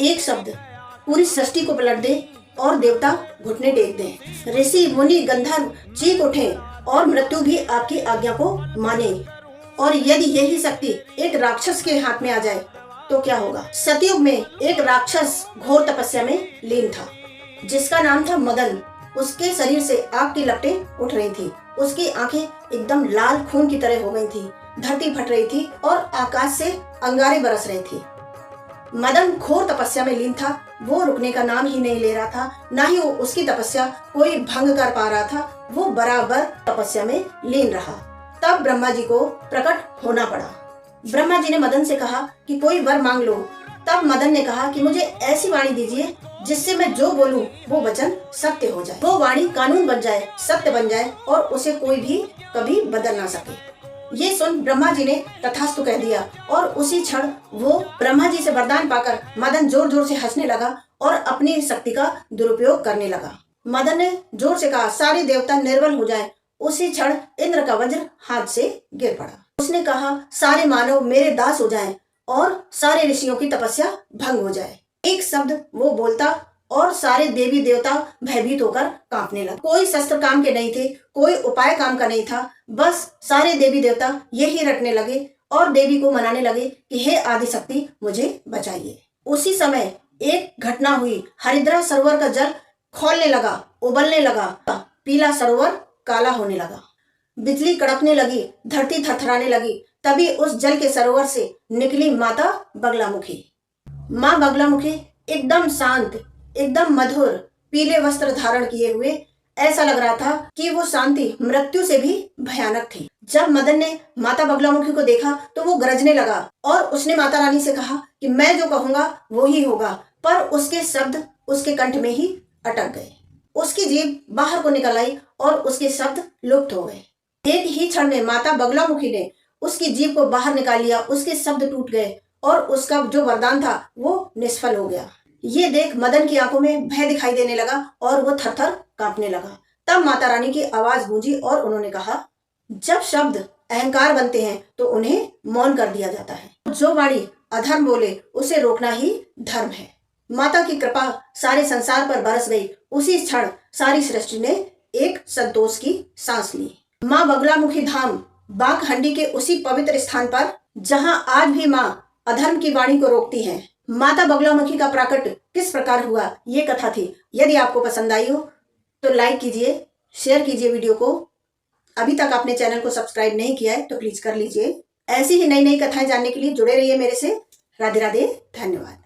एक शब्द पूरी सृष्टि को पलट दे और देवता घुटने टेक दें। ऋषि मुनि गंधर्व चीख उठे और मृत्यु भी आपकी आज्ञा को माने। और यदि यही शक्ति एक राक्षस के हाथ में आ जाए तो क्या होगा। सतयुग में एक राक्षस घोर तपस्या में लीन था जिसका नाम था मदन। उसके शरीर से आग की लपटें उठ रही थी। उसकी आंखें एकदम लाल खून की तरह हो गई थी। धरती फट रही थी और आकाश से अंगारे बरस रहे थे। मदन घोर तपस्या में लीन था। वो रुकने का नाम ही नहीं ले रहा था, ना ही वो उसकी तपस्या कोई भंग कर पा रहा था। वो बराबर तपस्या में लीन रहा। तब ब्रह्मा जी को प्रकट होना पड़ा। ब्रह्मा जी ने मदन से कहा कि कोई वर मांग लो। तब मदन ने कहा कि मुझे ऐसी वाणी दीजिए जिससे मैं जो बोलूं वो वचन सत्य हो जाए, वो वाणी कानून बन जाए, सत्य बन जाए और उसे कोई भी कभी बदल ना सके। ये सुन ब्रह्मा जी ने तथास्तु कह दिया और उसी क्षण वो ब्रह्मा जी से वरदान पाकर मदन जोर जोर से हंसने लगा और अपनी शक्ति का दुरुपयोग करने लगा। मदन ने जोर से कहा, सारे देवता निर्बल हो जाएं। उसी क्षण इंद्र का वज्र हाथ से गिर पड़ा। उसने कहा, सारे मानव मेरे दास हो जाएं और सारे ऋषियों की तपस्या भंग हो जाए। एक शब्द वो बोलता और सारे देवी देवता भयभीत होकर कांपने लगे। कोई शस्त्र काम के नहीं थे, कोई उपाय काम का नहीं था। बस सारे देवी देवता यही रटने लगे और देवी को मनाने लगे कि हे आदि शक्ति मुझे बचाइए। उसी समय एक घटना हुई। हरिद्रा सरोवर का जल खौलने लगा, उबलने लगा। पीला सरोवर काला होने लगा। बिजली कड़कने लगी, धरती थरथराने लगी। तभी उस जल के सरोवर से निकली माता बगलामुखी। माँ बगलामुखी एकदम शांत, एकदम मधुर, पीले वस्त्र धारण किए हुए। ऐसा लग रहा था कि वो शांति मृत्यु से भी भयानक थी। जब मदन ने माता बगलामुखी को देखा तो वो गरजने लगा और उसने माता रानी से कहा कि मैं जो कहूंगा वो ही होगा। पर उसके शब्द उसके कंठ में ही अटक गए। उसकी जीभ बाहर को निकल आई और उसके शब्द लुप्त हो गए। एक ही क्षण में माता बगलामुखी ने उसकी जीभ को बाहर निकाल लिया। उसके शब्द टूट गए और उसका जो वरदान था वो निष्फल हो गया। ये देख मदन की आंखों में भय दिखाई देने लगा और वो थरथर कांपने लगा। तब माता रानी की आवाज गूंजी और उन्होंने कहा, जब शब्द अहंकार बनते हैं तो उन्हें मौन कर दिया जाता है। जो वाणी अधर्म बोले उसे रोकना ही धर्म है। माता की कृपा सारे संसार पर बरस गई। उसी क्षण सारी सृष्टि ने एक संतोष की सांस ली। माँ बगलामुखी धाम बाघहंडी के उसी पवित्र स्थान पर जहाँ आज भी माँ अधर्म की वाणी को रोकती है। माता बगलामुखी का प्राकट किस प्रकार हुआ, ये कथा थी। यदि आपको पसंद आई हो तो लाइक कीजिए, शेयर कीजिए वीडियो को। अभी तक आपने चैनल को सब्सक्राइब नहीं किया है तो प्लीज कर लीजिए। ऐसी ही नई नई कथाएं जानने के लिए जुड़े रहिए मेरे से। राधे राधे, धन्यवाद।